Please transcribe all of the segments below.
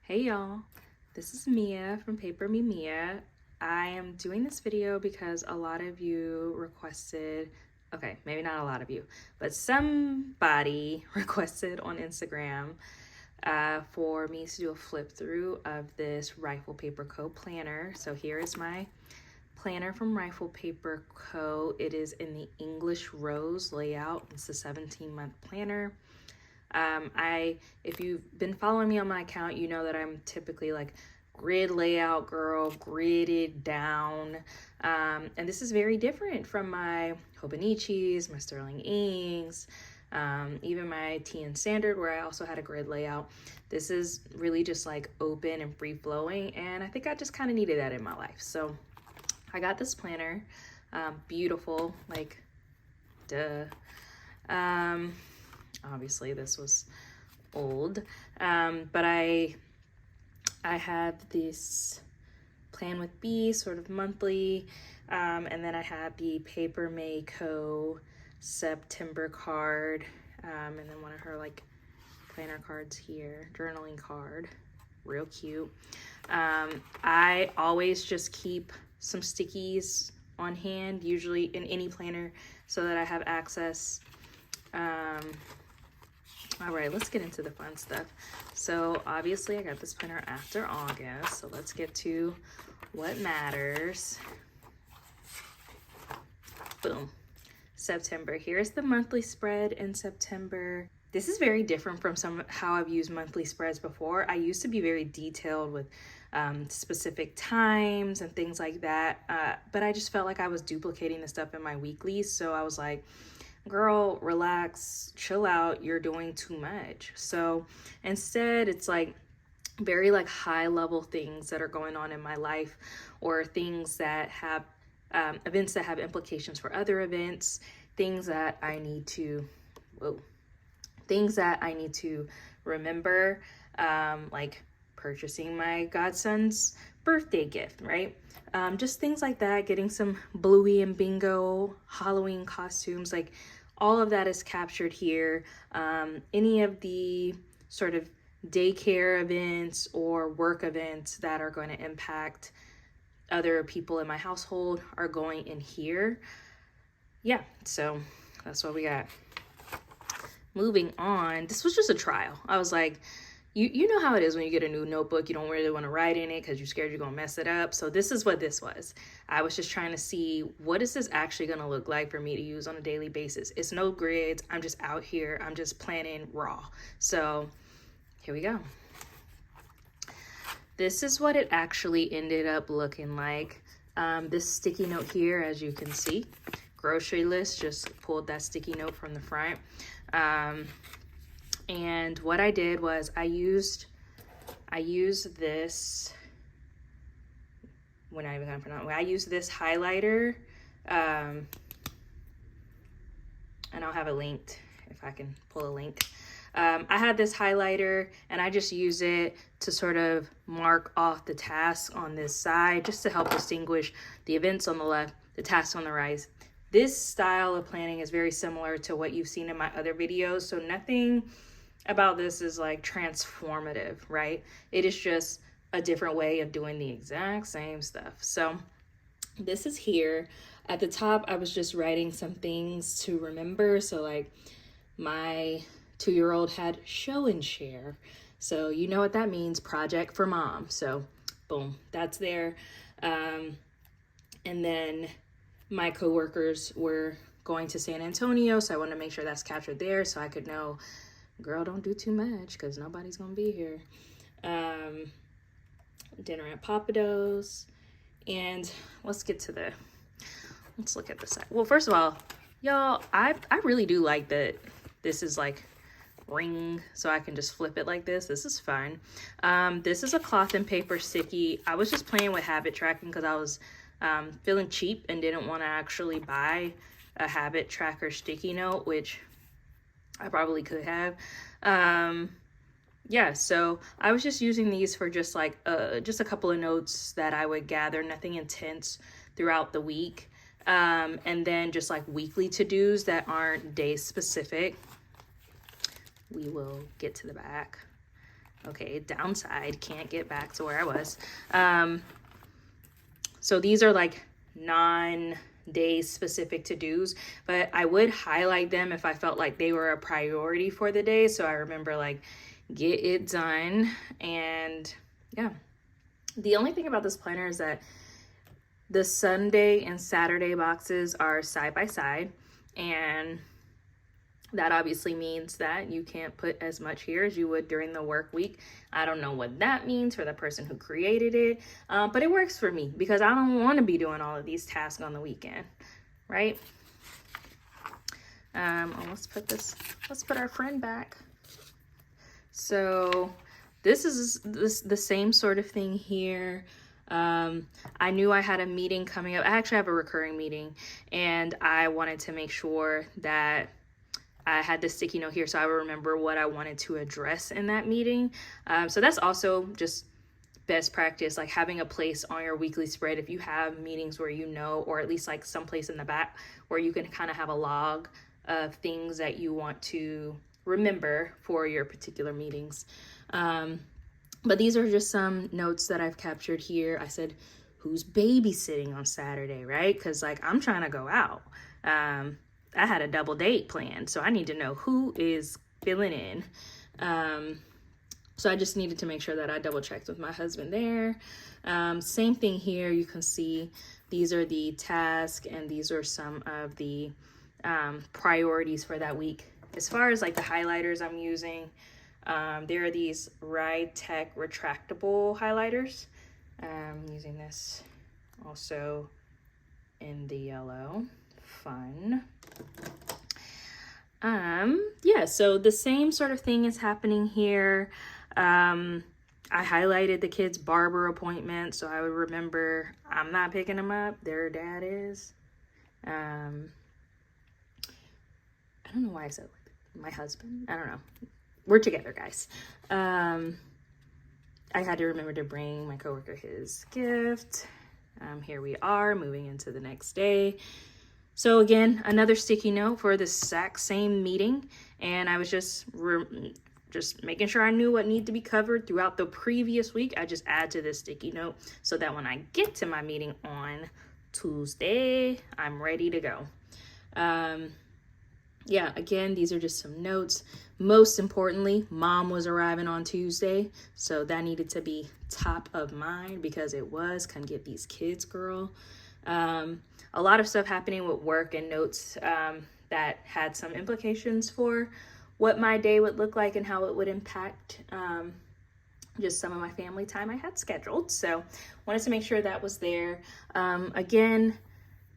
Hey y'all, this is Mia from Paper Me Mia. I am doing this video because a lot of you requested, okay, maybe not a lot of you, but somebody requested on Instagram for me to do a flip through of this Rifle Paper Co. planner. So here is my planner from Rifle Paper Co. It is in the English Rose layout. It's a 17-month planner. If you've been following me on my account, you know that I'm typically like grid layout girl, gridded down. And this is very different from my Hobonichis, my Sterling Inks, even my TN Standard, where I also had a grid layout. This is really just like open and free flowing, and I think I just kind of needed that in my life. So I got this planner, beautiful, like, duh. Obviously this was old, but I had this Plan with B sort of monthly, and then I had the Paper May Co. September card, and then one of her like planner cards here, journaling card, real cute. I always just keep some stickies on hand, usually in any planner, so that I have access. All right, let's get into the fun stuff. So obviously I got this planner after August, so let's get to what matters. Boom. September. Here's the monthly spread in September. This is very different from how I've used monthly spreads before. I used to be very detailed with specific times and things like that, but I just felt like I was duplicating the stuff in my weeklies, so I was like, girl, relax, chill out, you're doing too much. So instead, it's like very like high level things that are going on in my life, or things that have events that have implications for other events, things that I need to remember, like purchasing my godson's birthday gift, right? Just things like that, getting some Bluey and Bingo Halloween costumes, like all of that is captured here. Any of the sort of daycare events or work events that are going to impact other people in my household are going in here. Yeah, so that's what we got. Moving on, this was just a trial. I was like, you know how it is when you get a new notebook, you don't really want to write in it because you're scared you're going to mess it up. So this is what this was. I was just trying to see, what is this actually going to look like for me to use on a daily basis? It's no grids. I'm just out here. I'm just planning raw. So here we go. This is what it actually ended up looking like. This sticky note here, as you can see, grocery list, just pulled that sticky note from the front. And what I did was I used this, we're not even gonna pronounce it. I used this highlighter, and I'll have it linked if I can pull a link. I had this highlighter and I just use it to sort of mark off the tasks on this side, just to help distinguish the events on the left, the tasks on the right. This style of planning is very similar to what you've seen in my other videos, so nothing about this is like transformative, right? It is just a different way of doing the exact same stuff. So this is here. At the top, I was just writing some things to remember. So like my 2-year-old had show and share. So you know what that means, project for mom. So boom, that's there. And then my coworkers were going to San Antonio, so I wanted to make sure that's captured there so I could know, girl, don't do too much because nobody's gonna be here. Dinner at Pappadeaux's. And let's look at the side. Well, first of all, y'all, I really do like that this is like ring, so I can just flip it like this. This is fun. This is a cloth and paper sticky. I was just playing with habit tracking because I was feeling cheap and didn't want to actually buy a habit tracker sticky note, which I probably could have. Yeah, so I was just using these for just like just a couple of notes that I would gather, nothing intense throughout the week. And then just like weekly to-dos that aren't day specific. We will get to the back. Okay, downside, can't get back to where I was. So these are like non-day specific to-dos, but I would highlight them if I felt like they were a priority for the day. So I remember like, get it done. And yeah, the only thing about this planner is that the Sunday and Saturday boxes are side by side, and that obviously means that you can't put as much here as you would during the work week. I don't know what that means for the person who created it, but it works for me because I don't want to be doing all of these tasks on the weekend, right? Let's put our friend back. So this is the same sort of thing here. I knew I had a meeting coming up. I actually have a recurring meeting, and I wanted to make sure that I had the sticky note here so I would remember what I wanted to address in that meeting. So that's also just best practice, like having a place on your weekly spread if you have meetings where you know, or at least like someplace in the back where you can kind of have a log of things that you want to remember for your particular meetings. But these are just some notes that I've captured here. I said, who's babysitting on Saturday, right? Because like I'm trying to go out. I had a double date planned, so I need to know who is filling in. So I just needed to make sure that I double checked with my husband there. Same thing here. You can see these are the tasks and these are some of the priorities for that week. As far as like the highlighters I'm using, there are these Ride Tech retractable highlighters. I'm using this also in the yellow. Fun. Yeah, so the same sort of thing is happening here. I highlighted the kids' barber appointment, so I would remember I'm not picking them up, their dad is. I don't know why I said like my husband. I don't know. We're together, guys. I had to remember to bring my coworker his gift. Here we are moving into the next day. So again, another sticky note for the exact same meeting. And I was just making sure I knew what needed to be covered throughout the previous week. I just add to this sticky note so that when I get to my meeting on Tuesday, I'm ready to go. Yeah, again, these are just some notes. Most importantly, mom was arriving on Tuesday, so that needed to be top of mind because it was. Couldn't get these kids, girl. A lot of stuff happening with work and notes that had some implications for what my day would look like and how it would impact just some of my family time I had scheduled. So wanted to make sure that was there. Again,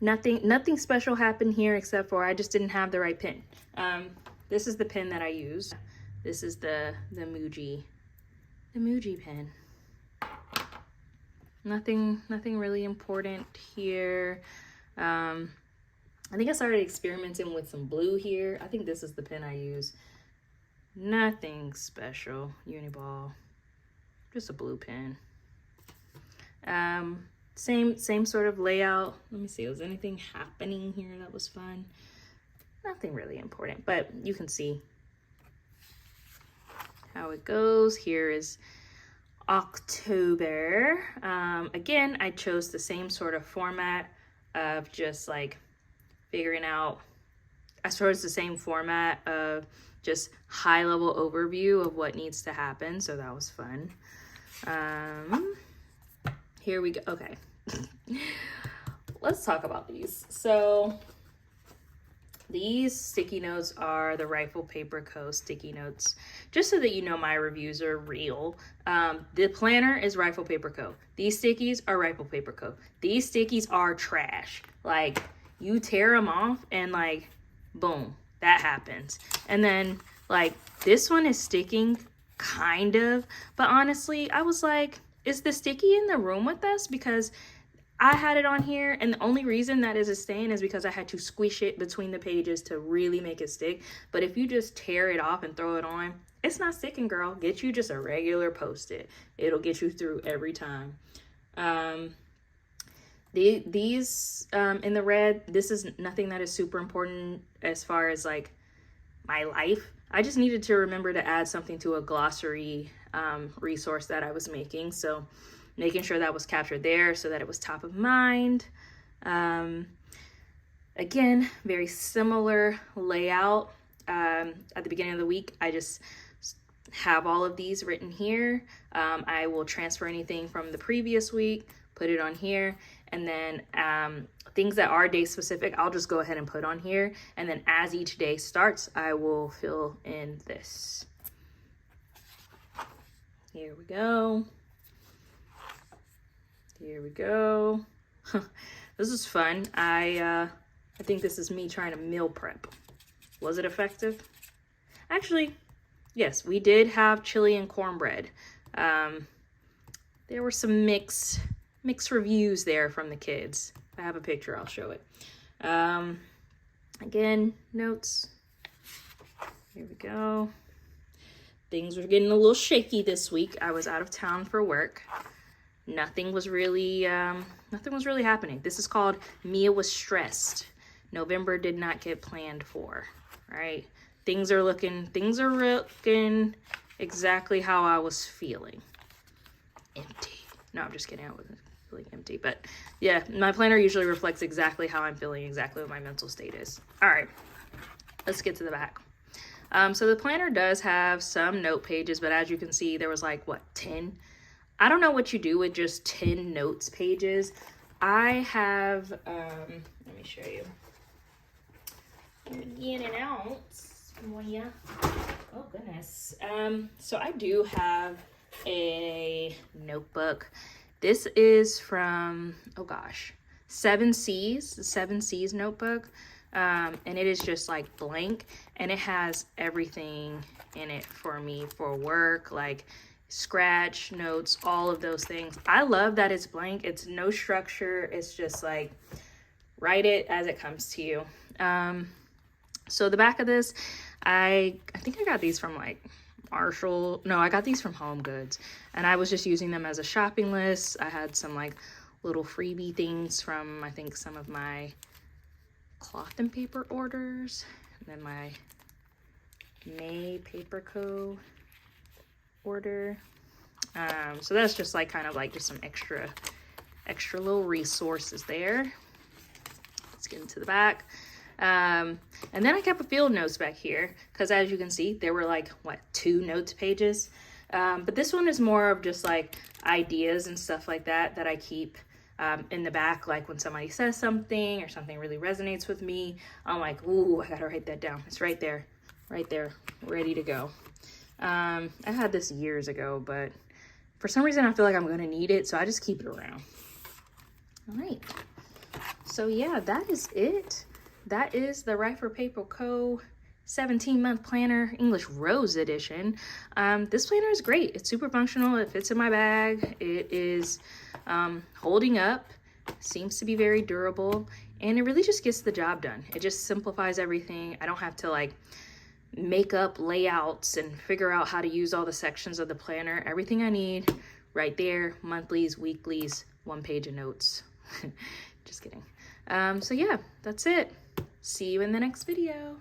nothing special happened here except for I just didn't have the right pen. This is the pen that I use. This is the Muji pen. Nothing really important here. I think I started experimenting with some blue here. I think this is the pen I use. Nothing special. Uniball. Just a blue pen. Same sort of layout. Let me see, was anything happening here that was fun? Nothing really important, but you can see how it goes. Here is October. Again, I chose the same sort of format of just like figuring out, I chose the same format of just high level overview of what needs to happen. So that was fun. Here we go. Okay. Let's talk about these. So these sticky notes are the Rifle Paper Co. sticky notes. Just so that you know my reviews are real. The planner is Rifle Paper Co. These stickies are Rifle Paper Co. These stickies are trash. Like, you tear them off and like, boom, that happens. And then like, this one is sticking, kind of. But honestly, I was like, is the sticky in the room with us? Because I had it on here, and the only reason that is staying is because I had to squish it between the pages to really make it stick. But if you just tear it off and throw it on, it's not sticking, girl. Get you just a regular Post-it. It'll get you through every time. These in the red, this is nothing that is super important as far as like my life. I just needed to remember to add something to a glossary resource that I was making. So making sure that was captured there so that it was top of mind. Again, very similar layout. At the beginning of the week, I just have all of these written here. I will transfer anything from the previous week, put it on here, and then things that are day specific, I'll just go ahead and put on here. And then as each day starts, I will fill in this. Here we go. Here we go. This is fun. I think this is me trying to meal prep. Was it effective? Actually, yes, we did have chili and cornbread. There were some mixed reviews there from the kids. If I have a picture, I'll show it. Again, notes. Here we go. Things were getting a little shaky this week. I was out of town for work. Nothing was really happening. This is called Mia was stressed. November did not get planned for, right? Things are looking exactly how I was feeling. Empty. No, I'm just kidding. I wasn't feeling empty, but yeah, my planner usually reflects exactly how I'm feeling, exactly what my mental state is. All right, let's get to the back. So the planner does have some note pages, but as you can see, there was like, what, 10? I don't know what you do with just 10 notes pages. I have, let me show you. In and out. Oh goodness. So I do have a notebook. This is from, oh gosh, 7 C's, the 7 C's notebook. And it is just like blank, and it has everything in it for me for work, like scratch notes, all of those things. I love that it's blank. It's no structure. It's just like write it as it comes to you. So the back of this, I think I got these from like Marshall. No, I got these from Home Goods, and I was just using them as a shopping list. I had some like little freebie things from, I think, some of my cloth and paper orders, and then my May Paper Co. order. So that's just like kind of like just some extra little resources there. Let's get into the back. And then I kept a field notes back here because, as you can see, there were like, what, 2 notes pages. But this one is more of just like ideas and stuff like that I keep in the back. Like when somebody says something or something really resonates with me, I'm like, ooh, I gotta write that down. It's right there, ready to go. I had this years ago, but for some reason I feel like I'm gonna need it, so I just keep it around. All right, so yeah, that is it. That is the Write for Paper Co. 17-month planner, English Rose edition. This planner is great. It's super functional. It fits in my bag. It is holding up, seems to be very durable, and it really just gets the job done. It just simplifies everything. I don't have to like make up layouts and figure out how to use all the sections of the planner. Everything I need right there, monthlies, weeklies, 1 page of notes. Just kidding. So yeah, that's it. See you in the next video.